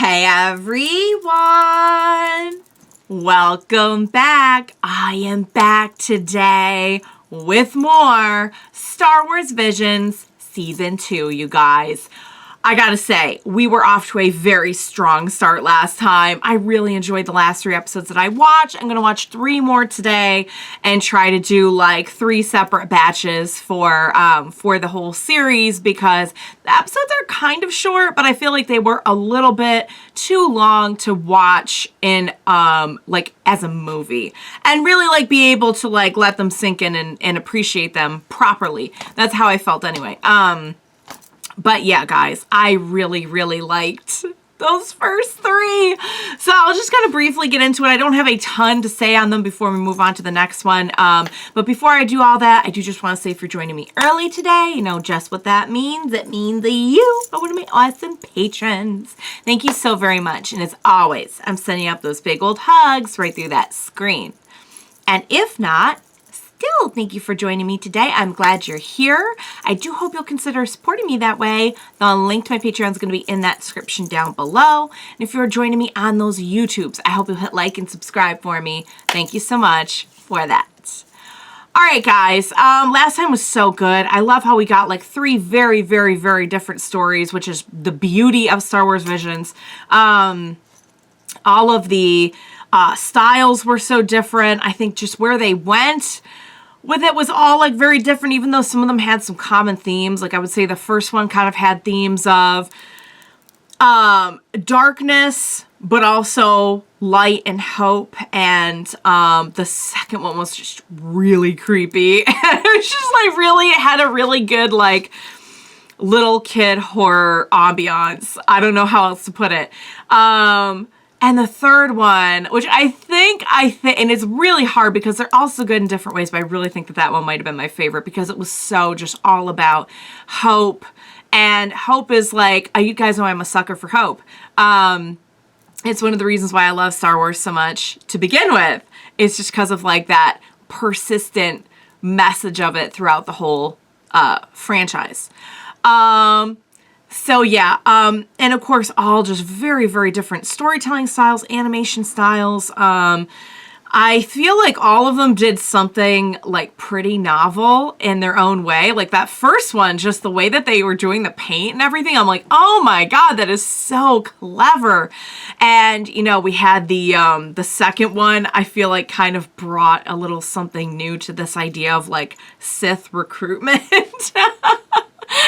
Hey everyone! Welcome back. I am back today with more Star Wars Visions Season 2, you guys. I gotta say, we were off to a very strong start last time. I really enjoyed the last 3 episodes that I watched. I'm gonna watch 3 more today and try to do like 3 separate batches for the whole series because the episodes are kind of short, but I feel like they were a little bit too long to watch in like as a movie and really like be able to like let them sink in and appreciate them properly. That's how I felt anyway. But yeah, guys, I really, really liked those first 3. So I'll just kind of briefly get into it. I don't have a ton to say on them before we move on to the next one. But before I do all that, I do just want to say if you're joining me early today, you know just what that means. It means that you are one of my awesome patrons. Thank you so very much. And as always, I'm sending up those big old hugs right through that screen. And if not, still, thank you for joining me today. I'm glad you're here. I do hope you'll consider supporting me that way. The link to my Patreon is going to be in that description down below. And if you're joining me on those YouTubes, I hope you'll hit like and subscribe for me. Thank you so much for that. All right, guys. Last time was so good. I love how we got like 3 very, very, very different stories, which is the beauty of Star Wars Visions. All of the styles were so different. I think just where they went with it was all like very different, even though some of them had some common themes. Like I would say the first one kind of had themes of darkness, but also light and hope. And the second one was just really creepy. It was just like really, it had a really good like little kid horror ambiance. I don't know how else to put it. And the third one, which I think, and it's really hard because they're all so good in different ways, but I really think that one might have been my favorite because it was so just all about hope. And hope is like, you guys know I'm a sucker for hope. It's one of the reasons why I love Star Wars so much to begin with. It's just because of like that persistent message of it throughout the whole franchise. So yeah, and of course, all just very, very different storytelling styles, animation styles. I feel like all of them did something like pretty novel in their own way. Like that first one, just the way that they were doing the paint and everything, I'm like, oh my God, that is so clever. And, you know, we had the second one, I feel like kind of brought a little something new to this idea of like Sith recruitment.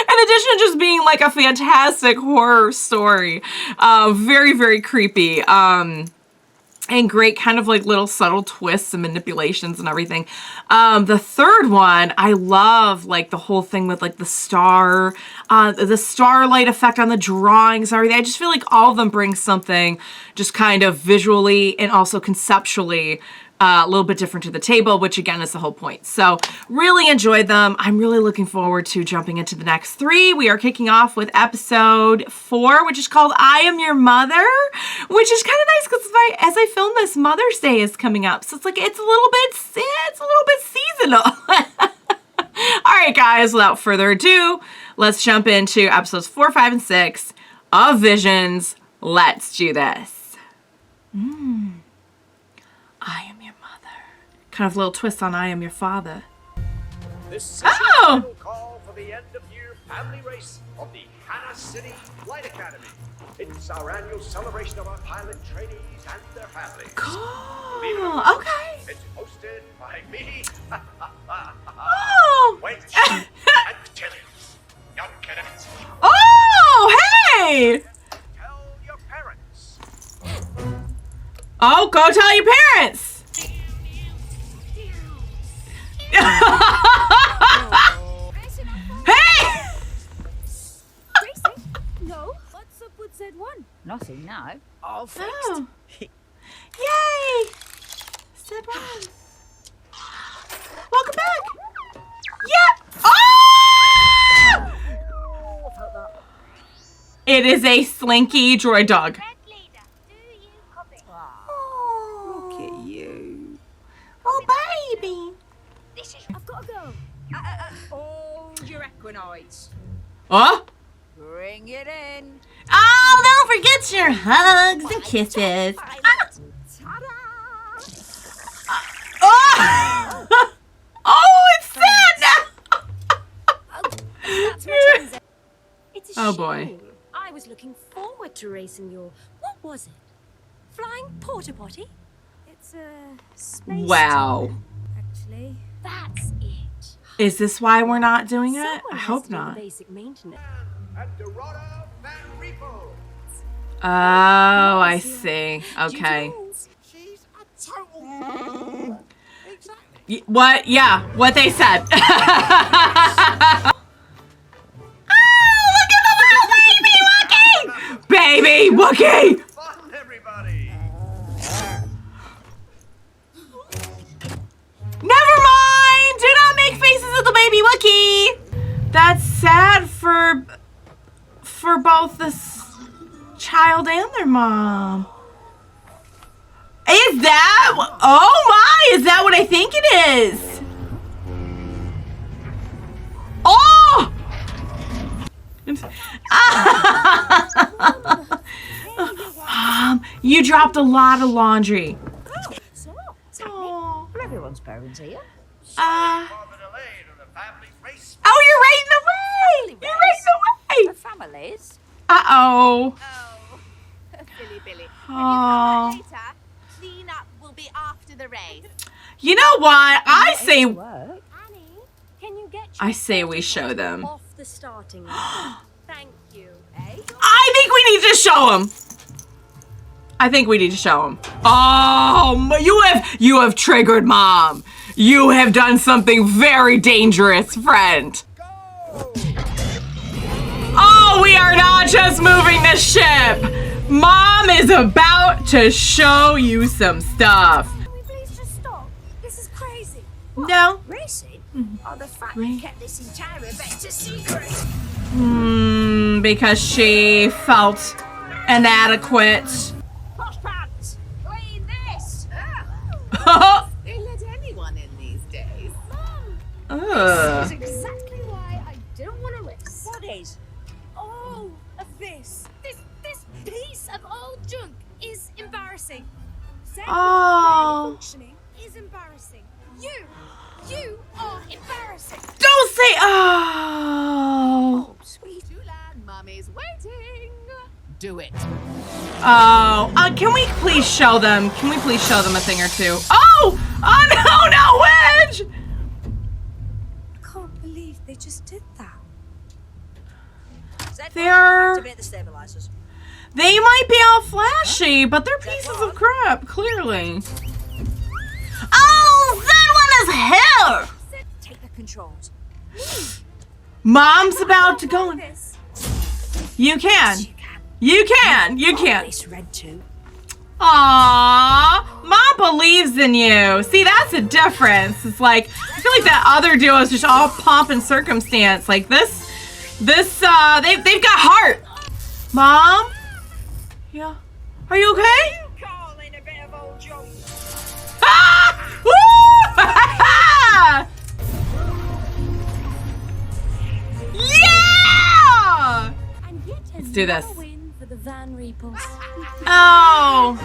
In addition to just being like a fantastic horror story. Very, very creepy. And great kind of like little subtle twists and manipulations and everything. The third one, I love like the whole thing with like the starlight effect on the drawings and everything. I just feel like all of them bring something just kind of visually and also conceptually a little bit different to the table, which again is the whole point. So really enjoyed them. I'm really looking forward to jumping into the next 3. We are kicking off with episode 4, which is called I Am Your Mother, which is kind of nice because as I film this, Mother's Day is coming up. So it's like, it's a little bit seasonal. All right, guys, without further ado, let's jump into episodes 4, 5, and 6 of Visions. Let's do this. I am your mother. Kind of a little twist on I am your father. This is final call for the end of year family race of the Hannah City Flight Academy. It's our annual celebration of our pilot trainees and their families. Cool. Okay. It's hosted by me. Oh. Wait and tell you, young cadets. Oh, hey. Tell your parents. Oh, go tell your parents. Hey! Tracy? No? What's up with Z1? Nothing now. All fixed. Oh. Yay! Z1. Welcome back. Yeah. Oh! It is a slinky droid dog. Oh, Look at you. Oh, baby. I've got to go. Hold your equinoids. Oh? Bring it in. Oh, don't forget your hugs and kisses. Oh, oh, it's sad now. That's my transit. It's a Oh, shame. boy. I was looking forward to racing your... What was it? Flying porta potty? It's a space Wow. tower, actually. That's it. Is this why we're not doing it? Someone I has hope to do the not. basic maintenance. At Dorado Van Repo. Oh, I see. Okay. She's a total. Exactly. What? Yeah, what they said. Oh, look at the little baby Wookie! Baby Wookie! Fun, everybody. Never mind! Do not make faces at the baby Wookie! That's sad for both the child and their mom. Is that? Oh my! Is that what I think it is? Oh! You dropped a lot of laundry. So, Oh. everyone's parents here. For the delay to the family race. Oh, you're right in the way! You're right in the way! The families. Uh-oh. Oh, Billy, Billy. Oh. Later, clean up will be after the race. You know what? I say Work. Annie, can you get I say we show them. off the starting line? Thank you, eh? I think we need to show them. I think we need to show them. Oh, you have triggered Mom. You have done something very dangerous, friend. Oh, we are not just moving the ship. Mom is about to show you some stuff. Can we please just stop? This is crazy. No. Racing? Oh, the fact you kept this entire event a secret. Because she felt inadequate. Posh pants, clean this. They let anyone in these days. Mom, Ugh. this is exactly why I don't want to race. What is? All of this. This piece of old junk is embarrassing. Oh. Functioning is embarrassing. You are embarrassing. Don't say oh. Oh, sweet. Julan, Mummy's waiting. Do it. Oh, can we please show them? Can we please show them a thing or two? Oh! Oh no, no, Wedge! I can't believe they just did that. They're... Activate the stabilizers. They might be all flashy, but they're pieces of crap, clearly. Oh, that one is here! Take the controls. Mom's about to go in. This. You can. You can. You can. You can. This red too. Aww, Mom believes in you. See, that's a difference. It's like, I feel like that other duo is just all pomp and circumstance. Like this, they've got heart. Mom? Yeah. Are you okay? Calling a bit of old junk. Ah! Woo! Yeah! And yet Let's do this. win for the Van Repos. Oh,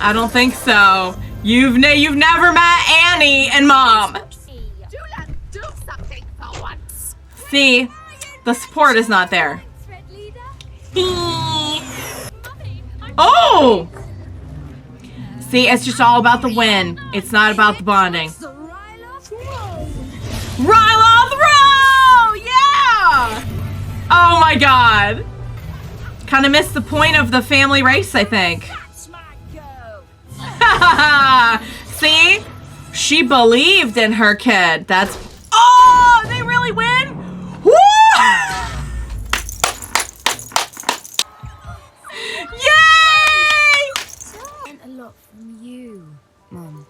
I don't think so. You've never met Annie and Mom. Julan, do something for once. See, the support is not there. Red leader. Oh! See, it's just all about the win. It's not about the bonding. The Ryla throw. Ryla throw! Yeah! Oh my god. Kind of missed the point of the family race, I think. That's my go. See? She believed in her kid. That's... Oh! They really win? Woo! Yay! Learned a lot from you, Mum.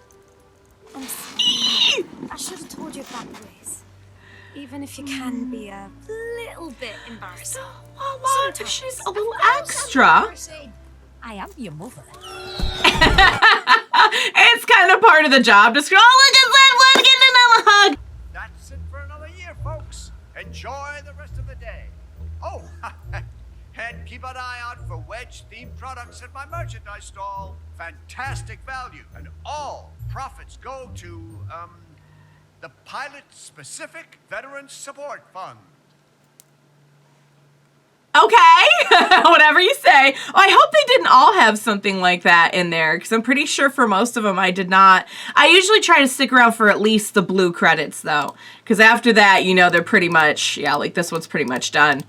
I'm sorry. I should have told you about the race. Even if you can be a little bit embarrassing. Oh, Mom, she's a little extra. I am your mother. It's kind of part of the job description. Oh, look at that one getting another hug. That's it for another year, folks. Enjoy the rest of the day. Oh, And keep an eye out for wedge-themed products at my merchandise stall. Fantastic value, and all profits go to, the Pilot-Specific Veteran Support Fund. Okay, whatever you say. I hope they didn't all have something like that in there, because I'm pretty sure for most of them I did not. I usually try to stick around for at least the blue credits, though, because after that, you know, they're pretty much, yeah, like this one's pretty much done.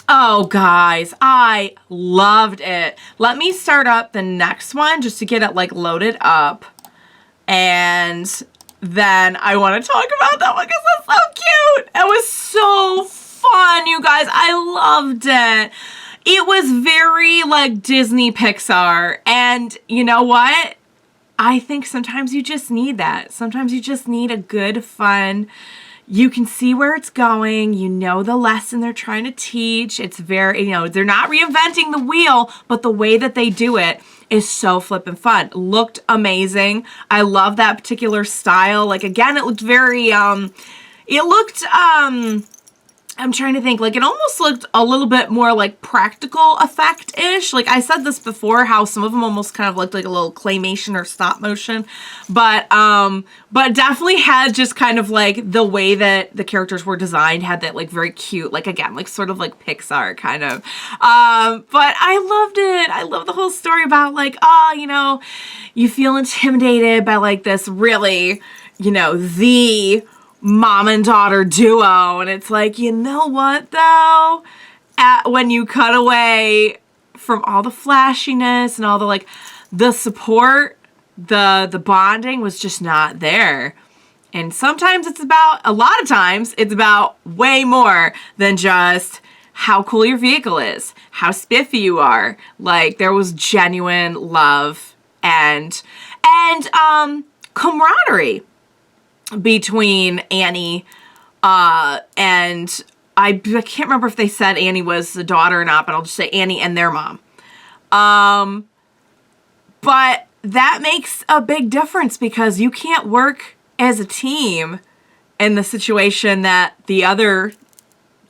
Oh, guys, I loved it. Let me start up the next one just to get it, like, loaded up. And then I want to talk about that one because it's so cute. It was so fun, you guys. I loved it. It was very, like, Disney Pixar. And you know what? I think sometimes you just need that. Sometimes you just need a good, fun... You can see where it's going. You know the lesson they're trying to teach. It's very, you know, they're not reinventing the wheel, but the way that they do it is so flippin' fun. Looked amazing. I love that particular style. Like, again, it looked very, I'm trying to think, like, it almost looked a little bit more like practical effect-ish. Like, I said this before, how some of them almost kind of looked like a little claymation or stop motion. But definitely had just kind of, like, the way that the characters were designed had that, like, very cute, like, again, like, sort of like Pixar kind of. But I loved it. I love the whole story about, like, oh, you know, you feel intimidated by, like, this really, you know, the mom and daughter duo, and it's like, you know what though, when you cut away from all the flashiness and all the, like, the support, the bonding was just not there. And sometimes a lot of times it's about way more than just how cool your vehicle is, how spiffy you are. Like, there was genuine love and camaraderie between Annie and I can't remember if they said Annie was the daughter or not, but I'll just say Annie and their mom. But that makes a big difference because you can't work as a team in the situation that the other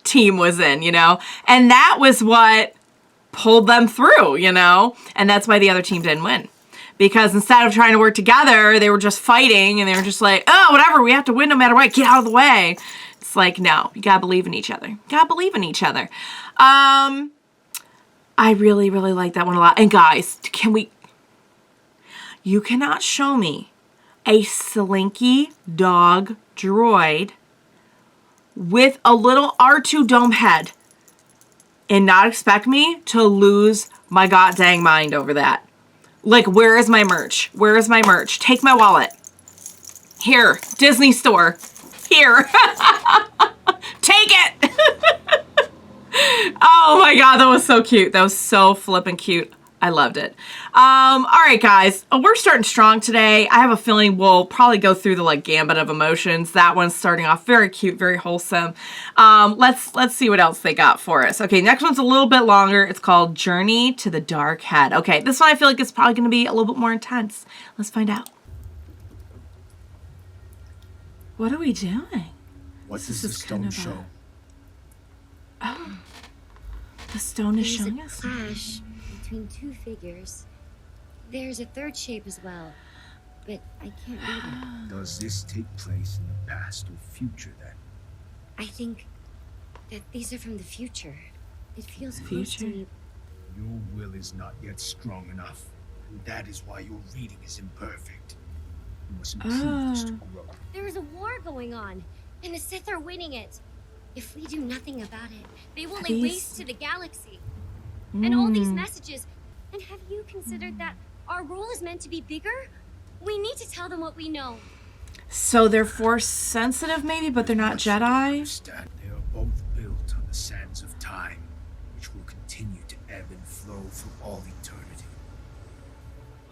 team was in, you know? And that was what pulled them through, you know? And that's why the other team didn't win. Because instead of trying to work together, they were just fighting, and they were just like, oh, whatever, we have to win no matter what, get out of the way. It's like, no, you gotta believe in each other. You gotta believe in each other. I really, really like that one a lot. And guys, you cannot show me a slinky dog droid with a little R2 dome head and not expect me to lose my god dang mind over that. Like, where is my merch? Where is my merch? Take my wallet. Here, Disney store. Here. Take it. Oh my god, that was so cute. That was so flippin' cute. I loved it. All right, guys, we're starting strong today. I have a feeling we'll probably go through the, like, gambit of emotions. That one's starting off very cute, very wholesome. Let's see what else they got for us. Okay, next one's a little bit longer. It's called Journey to the Dark Head. Okay, this one I feel like it's probably going to be a little bit more intense. Let's find out. What are we doing? What does the stone show? Oh, the stone is showing us. Clash between two figures. There's a third shape as well, but I can't read it. Does this take place in the past or future then? I think that these are from the future. It feels close to me. Your will is not yet strong enough, and that is why your reading is imperfect. You must improve this to grow. There is a war going on, and the Sith are winning it. If we do nothing about it, they will lay waste to the galaxy. And all these messages. And have you considered that our role is meant to be bigger? We need to tell them what we know. So they're force sensitive maybe, but they're not Jedi? Understand, they are both built on the sands of time, which will continue to ebb and flow through all eternity.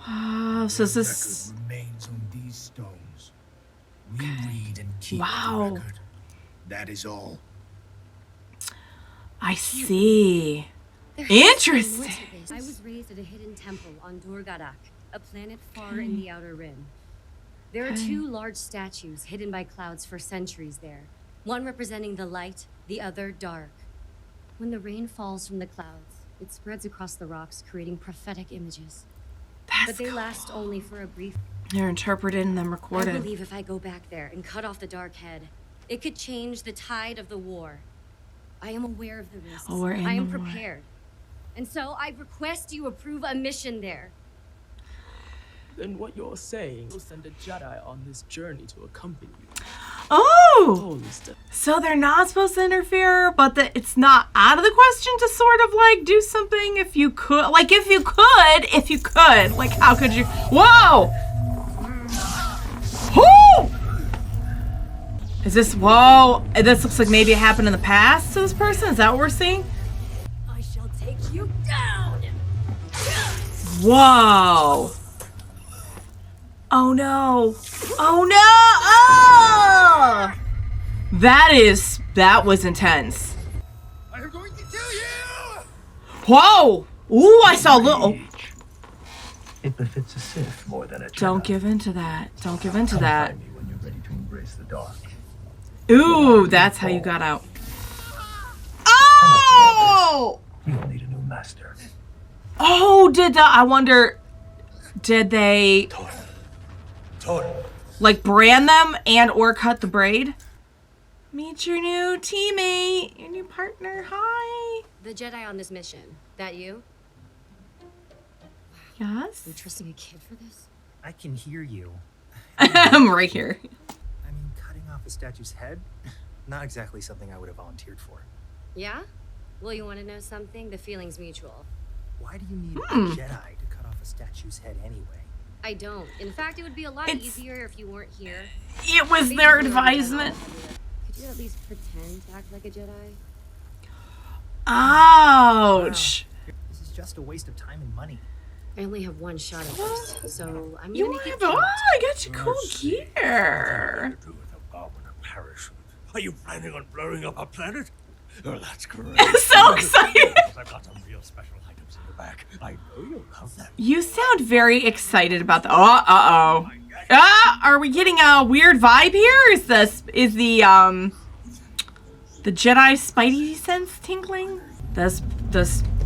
Oh, so is this... record remains on these stones. We read and keep the record. That is all. I see. Interesting. I was raised at a hidden temple on Durgadak, a planet far in the outer rim. There are two large statues hidden by clouds for centuries there, one representing the light, the other dark. When the rain falls from the clouds, it spreads across the rocks, creating prophetic images. But they last only for a brief... They're interpreted and then I recorded. believe if I go back there and cut off the dark head, it could change the tide of the war. I am aware of the risks. Oh, we're in I am the war. prepared. And so I request you approve a mission there. Then what you're saying will send a Jedi on this journey to accompany you. Oh! Holy stuff. So they're not supposed to interfere, but it's not out of the question to sort of like do something if you could. Like if you could. Like how could you? Whoa! Whoo! Is this, whoa, this looks like maybe it happened in the past to this person? Is that what we're seeing? I shall take you down. Whoa. Oh no. Oh no. Oh! That was intense. I am going to kill you! Whoa. Ooh, I saw a little. It befits a Sith more than a Jedi. Don't give in to that. Don't give in to Come that. find me when you're ready to embrace the dark. Ooh, that's how you got out. Oh! You'll need a new master. Oh, I wonder, did they like brand them and or cut the braid? Meet your new teammate, your new partner. Hi. The Jedi on this mission, that you? Yes. You're trusting a kid for this? I can hear you. I'm right here. I mean, cutting off a statue's head? Not exactly something I would have volunteered for. Yeah? Well, you want to know something? The feeling's mutual. Why do you need a Jedi to cut off a statue's head anyway? I don't. In fact, it would be a lot easier if you weren't here. It was their advisement. Could you at least pretend to act like a Jedi? Ouch. This is just a waste of time and money. I only have one shot at this, so I'm You gonna make it have, count. I got you cool gear. Are you planning on blowing up our planet? Oh, that's great. So excited. I've got some real special items in the back. I know you'll love them. You sound very excited about the. Are we getting a weird vibe here? Is the Jedi Spidey sense tingling? This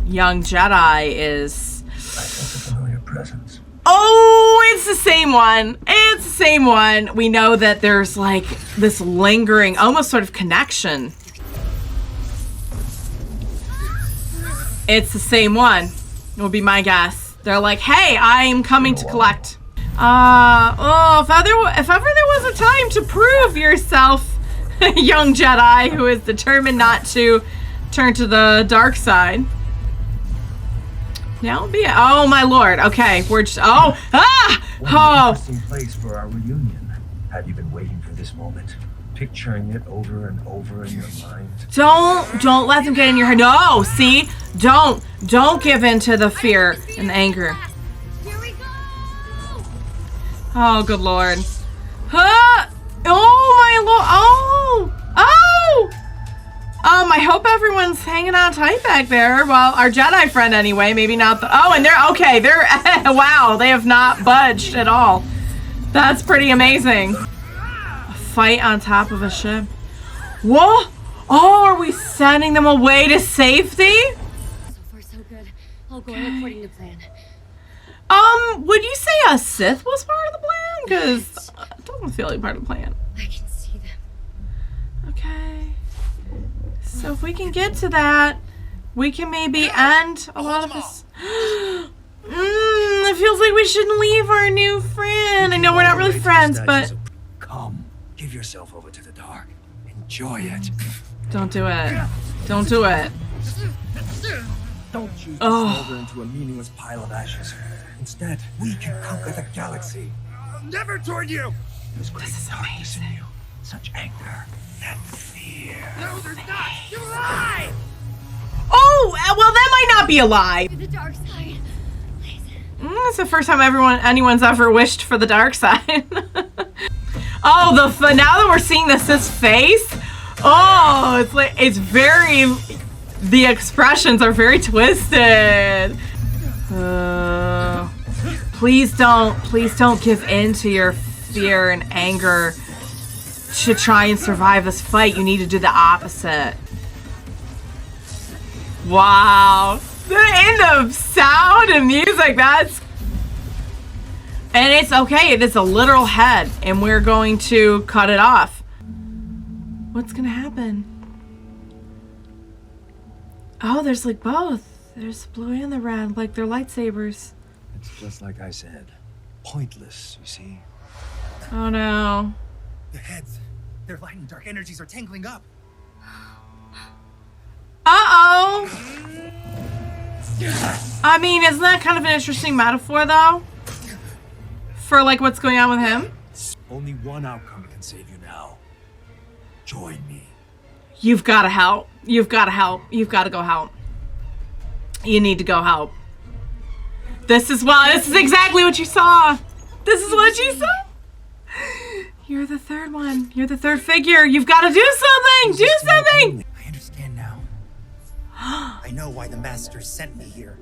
young Jedi is. I sense a familiar presence. Oh, it's the same one. It's the same one. We know that there's like this lingering, almost sort of connection. It's the same one. Would be my guess. They're like, hey, I'm coming to collect. If ever there was a time to prove yourself, young Jedi who is determined not to turn to the dark side. Now would be it. Oh my lord. Okay, we're just oh. Interesting place for our reunion. Have you been waiting for this moment? Picturing it over and over in your mind? Don't let them get in your head. No, see? Don't give in to the fear and the anger. Here we go! Oh, good lord. Huh? Oh my lord. Oh! I hope everyone's hanging on tight back there. Well, our Jedi friend anyway, maybe not the... Oh, and they're... Okay, they're... Wow, they have not budged at all. That's pretty amazing. A fight on top of a ship. Whoa! Oh, are we sending them away to safety? So far, so good. All going according to plan. Would you say a Sith was part of the plan? Because it doesn't feel like part of the plan. I can see them. Okay. So if we can get to that, we can maybe end a lot of this. It feels like we shouldn't leave our new friend. I know we're not really friends, but... Come, give yourself over to the dark. Enjoy it. Don't do it. Don't do it. Don't choose to Oh. smolder into a meaningless pile of ashes. Instead, we can conquer the galaxy. Never toward you! This great darkness in you. Such anger. And fear. No, there's not! You lie! Oh, well, that might not be a lie. To the dark side. Please. It's the first time anyone's ever wished for the dark side. Oh, now that we're seeing Sith's face, oh, it's like the expressions are very twisted. Please don't give in to your fear and anger to try and survive this fight. You need to do the opposite. Wow. The sound and music, that's... And it's okay, it is a literal head, and we're going to cut it off. What's gonna happen? Oh, there's like both. There's the blue and the red, like they're lightsabers. It's just like I said. Pointless, you see. Oh no. The heads, their light and dark energies are tangling up. Uh-oh. I mean, isn't that kind of an interesting metaphor, though? For, like, what's going on with him? Only one outcome can save you now. Join me. You've got to help. You've got to help. You've got to go help. You need to go help. This is exactly what you saw. This is what you saw. You're the third one. You're the third figure. You've got to do something. Do something. I understand now. I know why the master sent me here.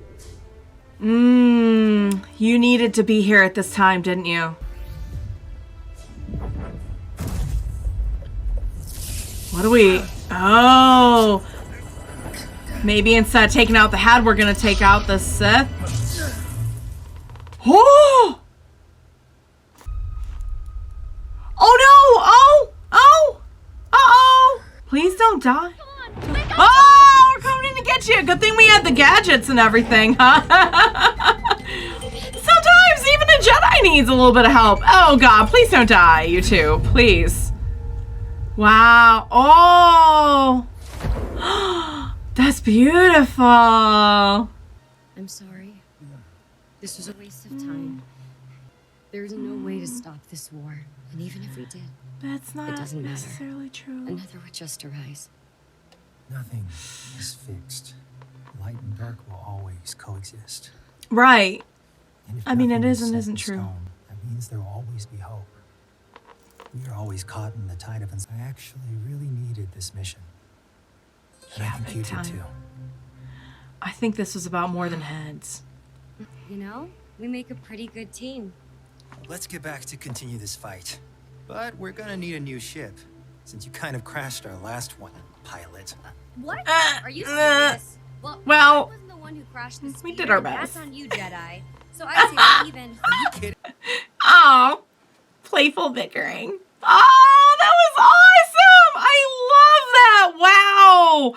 You needed to be here at this time, didn't you? What do we... Oh. Maybe instead of taking out the head, we're going to take out the Sith. Oh! Oh no! Oh! Oh! Uh-oh! Please don't die. Oh! We're coming in to get you. Good thing we had the gadgets and everything, huh? Sometimes even a Jedi needs a little bit of help. Oh god, please don't die, you two. Please. Wow. Oh! That's beautiful. I'm sorry. This was a waste of time. There's no way to stop this war. And even if we did, that's not necessarily true. Another would just arise. Nothing is fixed. Light and dark will always coexist. Right. And if I mean, it nothing is and set isn't in true. stone, that means there will always be hope. We are always caught in the tide of I actually really needed this mission. And I think you did too. I think this was about more than heads. You know, we make a pretty good team. Let's get back to continue this fight. But we're gonna need a new ship, since you kind of crashed our last one, pilot. What? Are you serious? Well, I wasn't the one who crashed the we speeder. did our best. That's on you, Jedi. So I say even. Are you kidding? Oh, playful bickering. Oh, that was awesome! I love that! Wow!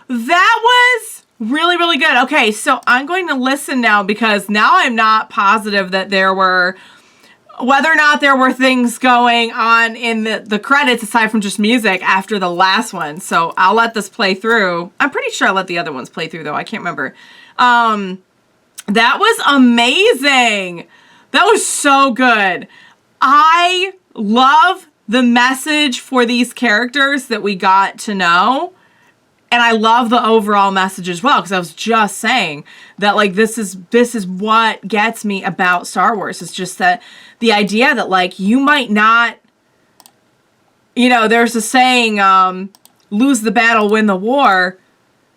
That was really, really good. Okay, so I'm going to listen now because now I'm not positive that there were... Whether or not there were things going on in the credits aside from just music after the last one. So I'll let this play through. I'm pretty sure I let the other ones play through though. I can't remember. That was amazing. That was so good. I love the message for these characters that we got to know. And I love the overall message as well, because I was just saying that, like, this is what gets me about Star Wars. It's just that the idea that, like, you might not, you know, there's a saying, lose the battle, win the war.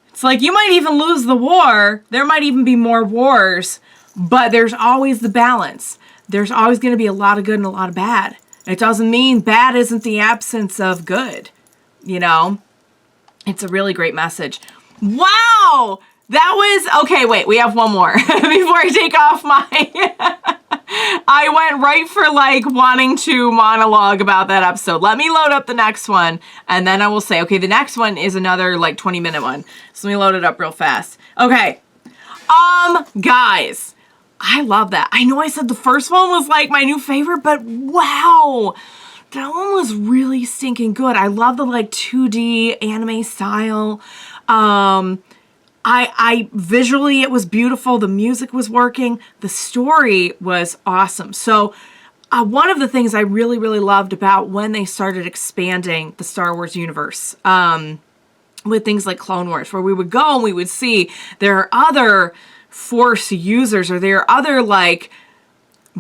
It's like, you might even lose the war. There might even be more wars, but there's always the balance. There's always going to be a lot of good and a lot of bad. It doesn't mean bad isn't the absence of good, you know? It's a really great message. Wow! That was... Okay, wait. We have one more. Before I take off my... I went right for, like, wanting to monologue about that episode. Let me load up the next one, and then I will say, okay, the next one is another, like, 20-minute one. So let me load it up real fast. Okay. Guys. I love that. I know I said the first one was, like, my new favorite, but wow! That one was really stinking good. I love the like 2D anime style. I visually it was beautiful. The music was working. The story was awesome. So one of the things I really, really loved about when they started expanding the Star Wars universe, with things like Clone Wars, where we would go and we would see there are other Force users or there are other like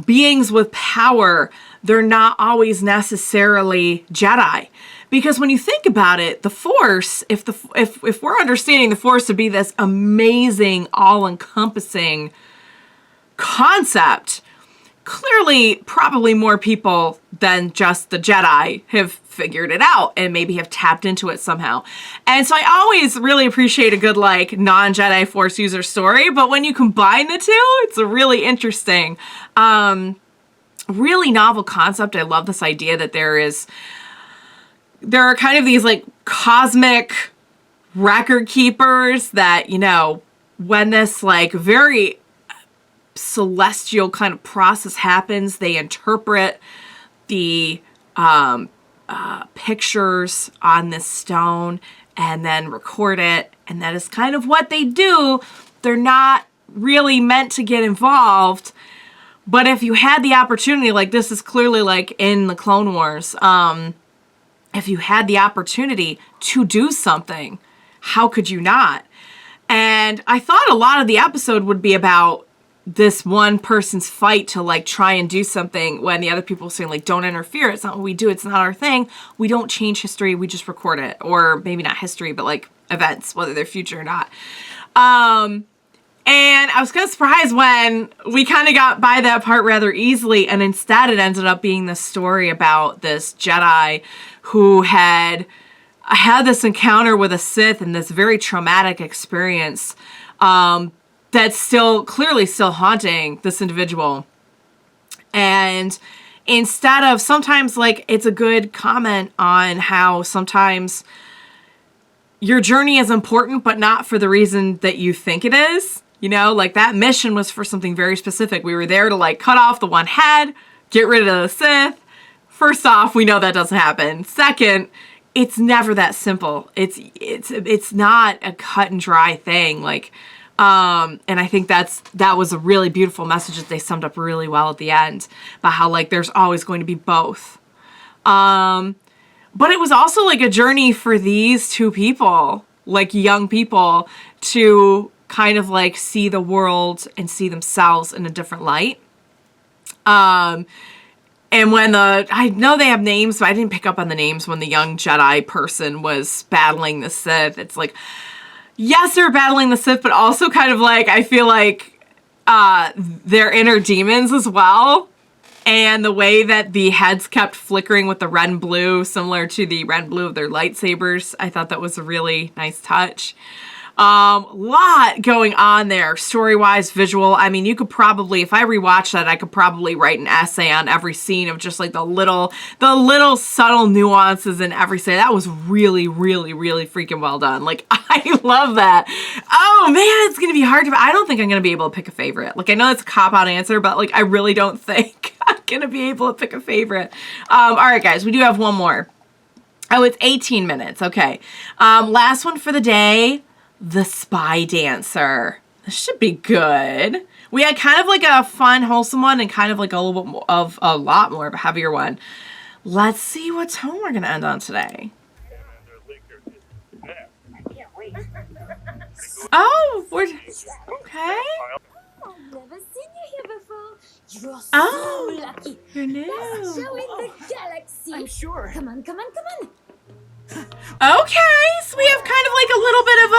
beings with power. They're not always necessarily Jedi. Because when you think about it, the Force, if we're understanding the Force to be this amazing, all-encompassing concept, clearly probably more people than just the Jedi have figured it out and maybe have tapped into it somehow. And so I always really appreciate a good like non-Jedi Force user story, but when you combine the two, it's a really interesting, really novel concept. I love this idea that there are kind of these like cosmic record keepers that, you know, when this like very celestial kind of process happens, they interpret the pictures on this stone and then record it, and that is kind of what they do. They're not really meant to get involved, but if you had the opportunity, like this is clearly like in the Clone Wars, if you had the opportunity to do something, how could you not? And I thought a lot of the episode would be about this one person's fight to like try and do something when the other people are saying like, don't interfere. It's not what we do. It's not our thing. We don't change history. We just record it. Or maybe not history, but like events, whether they're future or not. And I was kind of surprised when we kind of got by that part rather easily. And instead it ended up being this story about this Jedi who had this encounter with a Sith and this very traumatic experience, that's still clearly still haunting this individual. And instead of sometimes like it's a good comment on how sometimes your journey is important, but not for the reason that you think it is. You know, like that mission was for something very specific. We were there to like cut off the one head, get rid of the Sith. First off, we know that doesn't happen. Second, it's never that simple. It's not a cut and dry thing. Like, and I think that was a really beautiful message that they summed up really well at the end about how like there's always going to be both. But it was also like a journey for these two people, like young people, to kind of like see the world and see themselves in a different light. And when I know they have names, but I didn't pick up on the names when the young Jedi person was battling the Sith. It's like, yes, they're battling the Sith, but also kind of like, I feel like their inner demons as well. And the way that the heads kept flickering with the red and blue, similar to the red and blue of their lightsabers, I thought that was a really nice touch. Lot going on there, story-wise, visual. I mean, you could probably, if I rewatch that, I could probably write an essay on every scene of just like the little subtle nuances in every scene. That was really, really, really freaking well done. Like, I love that. Oh man, it's gonna be hard to, I don't think I'm gonna be able to pick a favorite. Like, I know that's a cop-out answer, but like, I really don't think I'm gonna be able to pick a favorite. All right, guys, we do have one more. Oh, it's 18 minutes. Okay. Last one for the day. The Spy Dancer. This should be good. We had kind of like a fun, wholesome one and kind of like a little bit more of a lot more of a heavier one. Let's see what tone we're going to end on today. Oh, we're okay. I've never seen you here before. You're Oh, so lucky. you're new. Best show in the galaxy. I'm sure. Come on, come on, come on. Okay, so we have kind of like a little bit of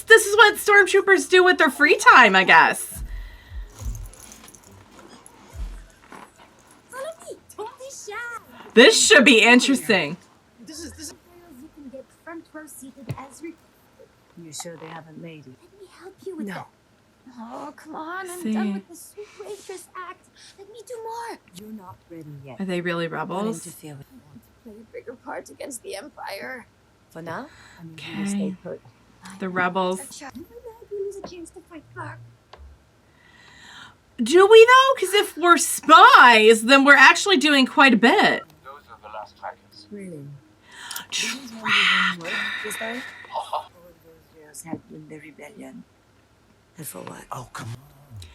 this is what stormtroopers do with their free time, I guess. Follow me. Don't be shy. This should be interesting. This is. You can get front row seated as requested. You sure they haven't made it? Let me help you with that. Oh, come on. I'm See. done with the sweet waitress act. Let me do more. You're not ready yet. Are they really Don't rebels? interfere with Play a bigger part against the Empire. For now, I need you to Okay. stay put. The rebels. Never let you lose a chance to fight back. Do we though? Because if we're spies, then we're actually doing quite a bit. Those are the last trackers. Really? Track. This time? All those years had been the rebellion. And for what? Oh, come on.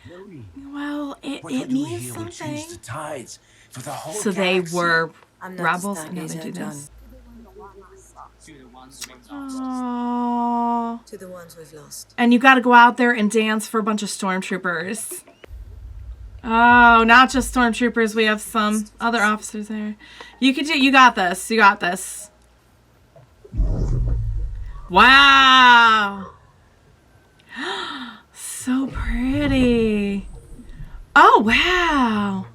Hurry. Well, What it would we means here would change something. the tides for the whole So they galaxy? were I'm not rebels. the No, they stargazer, do John. this. Aww. To the ones we've lost. And you got to go out there and dance for a bunch of stormtroopers. Oh, not just stormtroopers. We have some other officers there. You could do. You got this. You got this. Wow. So pretty. Oh wow.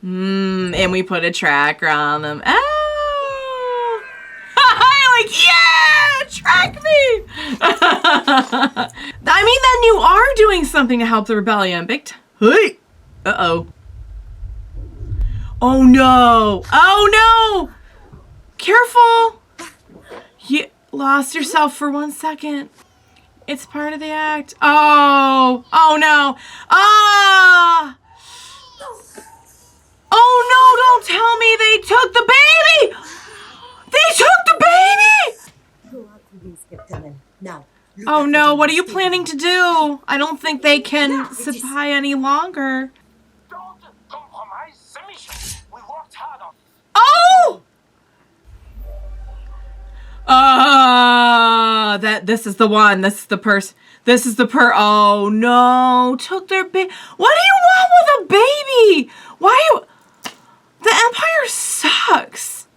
And we put a tracker on them. Oh! Like, yeah! Track me! I mean, then you are doing something to help the rebellion. Big time. Hey! Uh-oh. Oh, no! Oh, no! Careful! You lost yourself for 1 second. It's part of the act. Oh! Oh, no! Ah! Oh, no! Don't tell me they took the baby! They took the baby! Oh, no. What are you planning to do? I don't think they can sit by any longer. Oh! This is the one. This is the person. This is the oh no, took their baby. What do you want with a baby? Why you? The Empire sucks.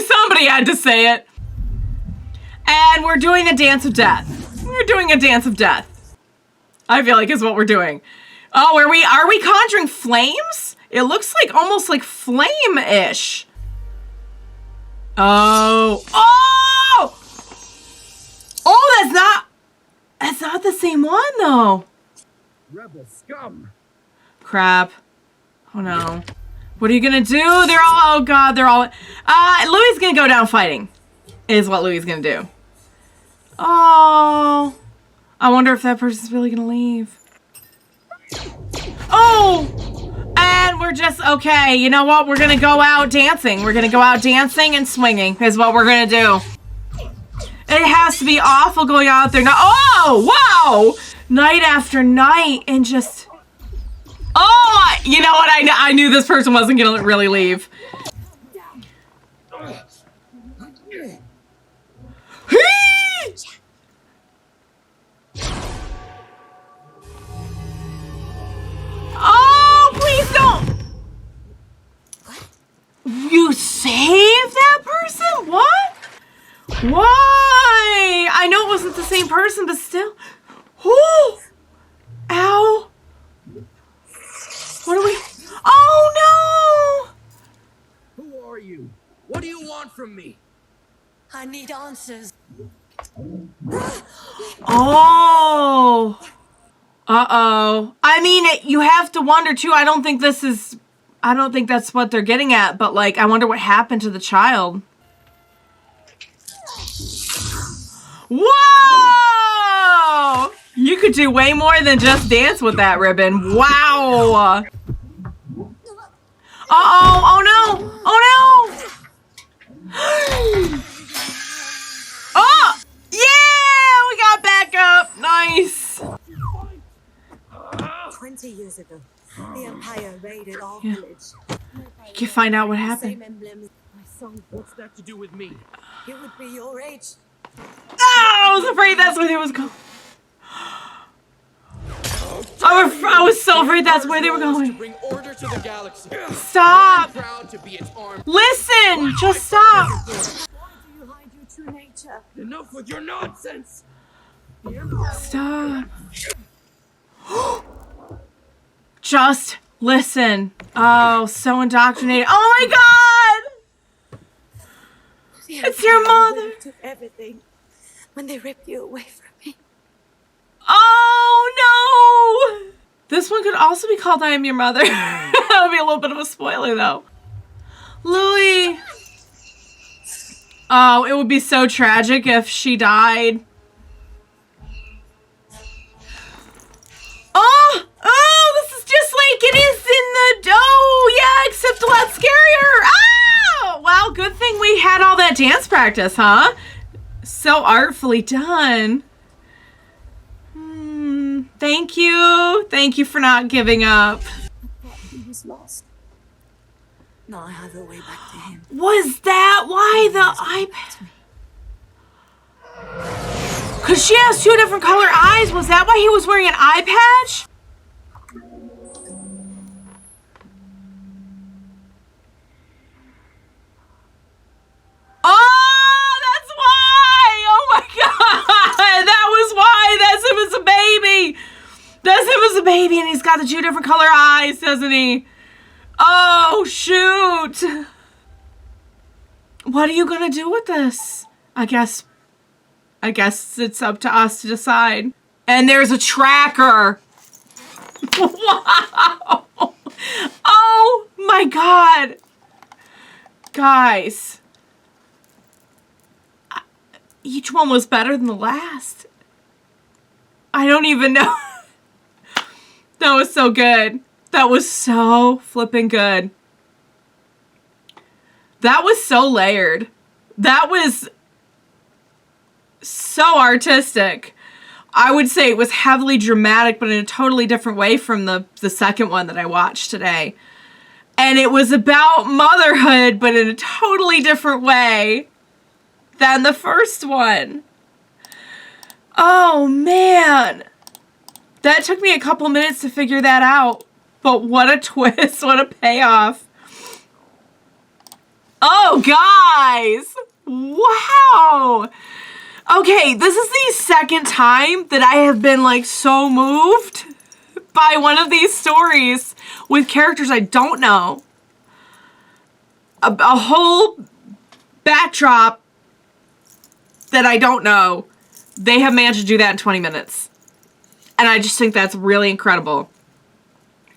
Somebody had to say it. And we're doing a dance of death. We're doing a dance of death. I feel like is what we're doing. Oh, are we conjuring flames? It looks like almost like flame-ish. Oh. Oh! Oh, that's not the same one though. Rebel scum. Crap. Oh no. What are you gonna do? They're all, oh god, they're all, Louis gonna go down fighting. Is what Louis gonna do. Oh. I wonder if that person's really gonna leave. Oh! And we're just, okay, you know what? We're gonna go out dancing. We're gonna go out dancing and swinging is what we're gonna do. It has to be awful going out there. Oh, wow! Night after night and just... Oh, you know what? I knew this person wasn't gonna really leave. Oh, please don't! You saved that person? What? Why? I know it wasn't the same person, but still. Oh! Ow! What are we? Oh no! Who are you? What do you want from me? I need answers. Oh! Uh-oh. I mean, you have to wonder, too. I don't think that's what they're getting at, but, like, I wonder what happened to the child. Whoa! You could do way more than just dance with that ribbon. Wow! Uh-oh! Oh, no! Oh, no! Oh! Yeah! We got back up! Nice! 20 years ago, the Empire raided our village. You can find out what happened. My son, what's that to do with me? It would be your age. Oh, I was afraid that's where they was going. I was so afraid that's where they were going. To bring order to the galaxy. Stop! Proud to be its arm. Listen! Just stop! Why do you hide your true nature? Enough with your nonsense! Stop. Just listen. Oh, so indoctrinated. Oh my god! It's your mother. Took everything when they ripped you away from me. Oh no! This one could also be called I Am Your Mother. That would be a little bit of a spoiler though. Louis. Oh, it would be so tragic if she died. Oh! Oh, this is just like it is in the... Oh, yeah, except a lot scarier. Oh! Well, good thing we had all that dance practice, huh? So artfully done. Thank you. Thank you for not giving up. I thought he was lost. No, I have a way back to him. Was that why the eye patch? Because she has two different color eyes. Was that why he was wearing an eye patch? Oh, that's why! Oh my god! That was why! It was a baby! got the 2 different color eyes, doesn't he? Oh, shoot. What are you gonna do with this? I guess it's up to us to decide. And there's a tracker. Wow. Oh my God. Guys. Each one was better than the last. I don't even know. That was so good. That was so flipping good. That was so layered. That was so artistic. I would say it was heavily dramatic, but in a totally different way from the second one that I watched today. And it was about motherhood, but in a totally different way than the first one. Oh, man. That took me a couple minutes to figure that out. But what a twist. What a payoff. Oh, guys. Wow. Okay, this is the second time that I have been like so moved by one of these stories with characters I don't know. A whole backdrop that I don't know. They have managed to do that in 20 minutes. And I just think that's really incredible.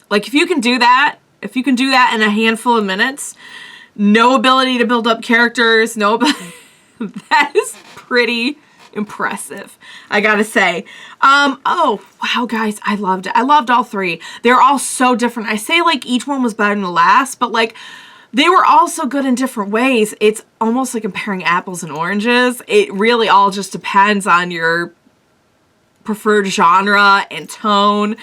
Like, if you can do that in a handful of minutes, no ability to build up characters, no ability, that is pretty impressive, I gotta say. Oh, wow, guys, I loved it. I loved all 3. They're all so different. I say, like, each one was better than the last, but, like, they were all so good in different ways. It's almost like comparing apples and oranges. It really all just depends on your preferred genre and tone.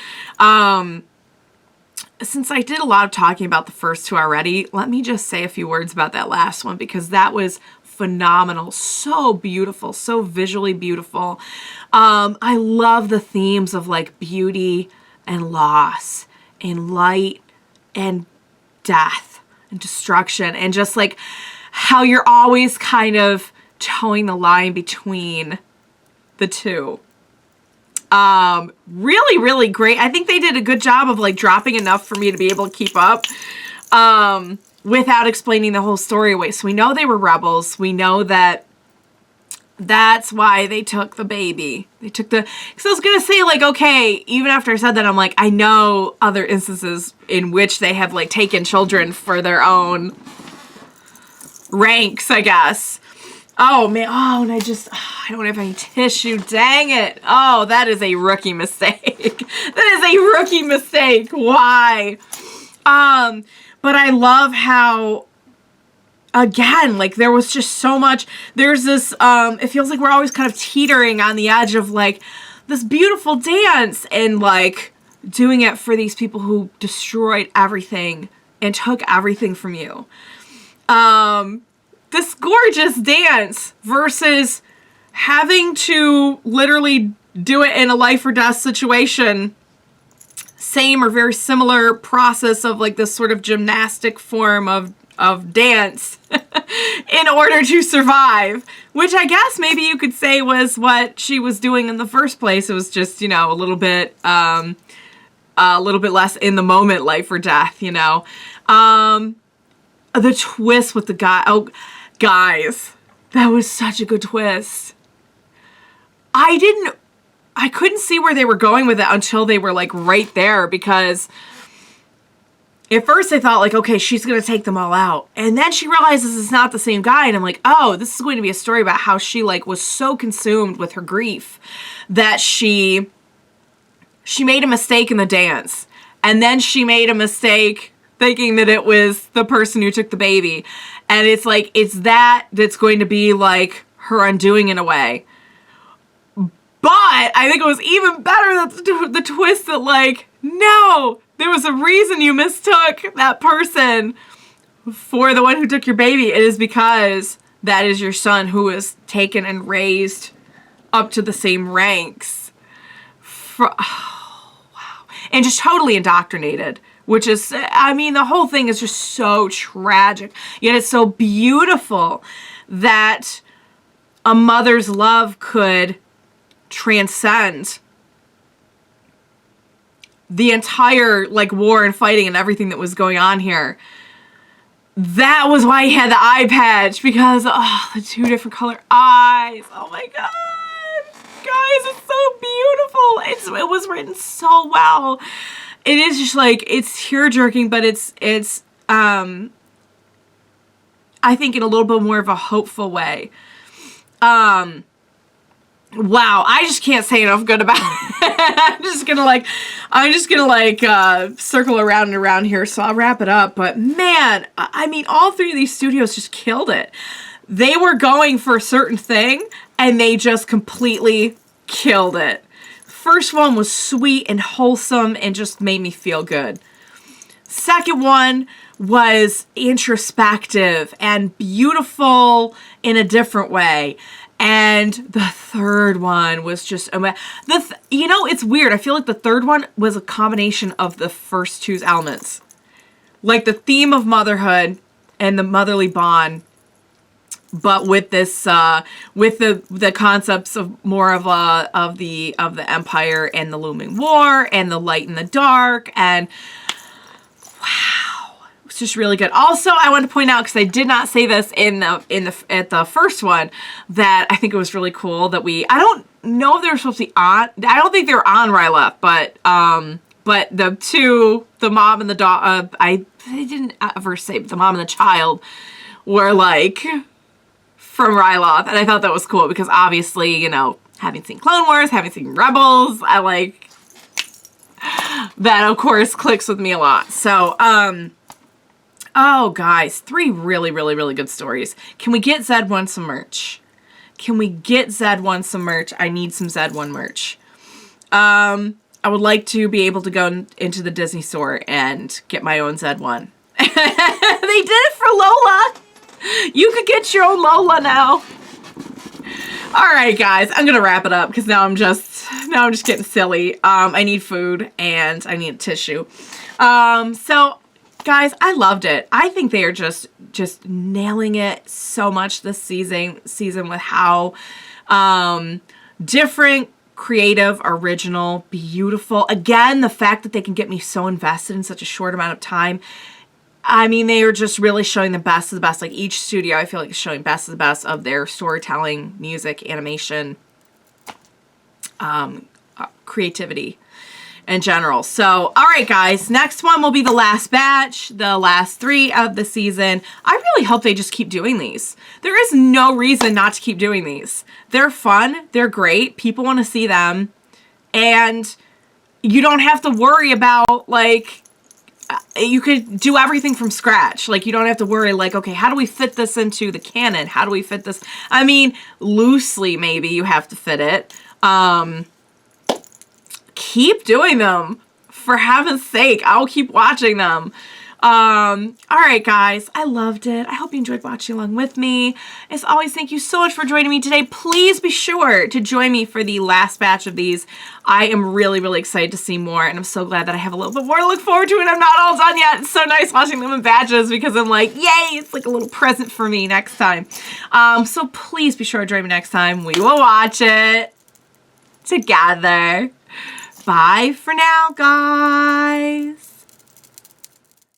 Since I did a lot of talking about the first 2 already, let me just say a few words about that last one, because that was phenomenal. So beautiful, so visually beautiful. I love the themes of like beauty and loss and light and death and destruction, and just like how you're always kind of towing the line between the two. Really, really great. I think they did a good job of like dropping enough for me to be able to keep up, without explaining the whole story away. So we know they were rebels. We know that that's why they took the baby. They took the, because I was going to say, like, okay, even after I said that, I'm like, I know other instances in which they have like taken children for their own ranks, I guess. Oh, man. Oh, and I don't have any tissue. Dang it. Oh, that is a rookie mistake. That is a rookie mistake. Why? But I love how, again, like, there was just so much. There's this, it feels like we're always kind of teetering on the edge of, like, this beautiful dance and, like, doing it for these people who destroyed everything and took everything from you. This gorgeous dance versus having to literally do it in a life or death situation. Same or very similar process of like this sort of gymnastic form of dance in order to survive, which I guess maybe you could say was what she was doing in the first place. It was just, you know, a little bit less in the moment life or death, you know. The twist with the guy. Oh, guys, that was such a good twist. I couldn't see where they were going with it until they were like right there, because at first I thought like, okay, she's going to take them all out. And then she realizes it's not the same guy. And I'm like, oh, this is going to be a story about how she like was so consumed with her grief that she made a mistake in the dance. And then she made a mistake thinking that it was the person who took the baby. And it's like, it's that's going to be like her undoing in a way. But I think it was even better that the twist that like, no, there was a reason you mistook that person for the one who took your baby. It is because that is your son who was taken and raised up to the same ranks. Oh, wow. And just totally indoctrinated. Which is, I mean, the whole thing is just so tragic. Yet it's so beautiful that a mother's love could transcend the entire like war and fighting and everything that was going on here. That was why he had the eye patch, because the 2 different color eyes. Oh my god. Guys, it's so beautiful. It was written so well. It is just like, it's tear-jerking, but it's I think in a little bit more of a hopeful way. Wow, I just can't say enough good about it. I'm just gonna circle around and around here, so I'll wrap it up. But man, I mean, all 3 of these studios just killed it. They were going for a certain thing, and they just completely killed it. First one was sweet and wholesome and just made me feel good. Second one was introspective and beautiful in a different way. And the third one was just, you know, it's weird. I feel like the third one was a combination of the first 2's elements. Like the theme of motherhood and the motherly bond, but with this, with the concepts of more of the empire and the looming war and the light and the dark, and wow, it's just really good. Also, I want to point out, because I did not say this at the first one, that I think it was really cool that I don't know if they were supposed to be on. I don't think they were on Ryleth, but the 2, the mom and the dog. I didn't ever say, but the mom and the child were like from Ryleth, and I thought that was cool because obviously, you know, having seen Clone Wars, having seen Rebels, I like that, of course, clicks with me a lot. So, oh, guys, 3 really, really, really good stories. Can we get Z1 some merch? Can we get Z1 some merch? I need some Z1 merch. I would like to be able to go into the Disney store and get my own Z1. They did it for Lola. You could get your own Lola now. All right, guys, I'm gonna wrap it up because now I'm just getting silly. I need food and I need a tissue. So, guys, I loved it. I think they are just nailing it so much this season with how different, creative, original, beautiful. Again, the fact that they can get me so invested in such a short amount of time. I mean, they are just really showing the best of the best. Like, each studio, I feel like, is showing best of the best of their storytelling, music, animation, creativity in general. So, all right, guys, next one will be the last batch, the last 3 of the season. I really hope they just keep doing these. There is no reason not to keep doing these. They're fun. They're great. People want to see them. And you don't have to worry about, like, you could do everything from scratch. Like, you don't have to worry, like, okay, how do we fit this into the canon? How do we fit this? I mean, loosely, maybe you have to fit it. Keep doing them. For heaven's sake, I'll keep watching them. All right, guys, I loved it. I hope you enjoyed watching along with me. As always, thank you so much for joining me today. Please be sure to join me for the last batch of these. I am really, really excited to see more, and I'm so glad that I have a little bit more to look forward to, and I'm not all done yet. It's so nice watching them in batches because I'm like, yay, it's like a little present for me next time. So please be sure to join me next time. We will watch it together. Bye for now, guys.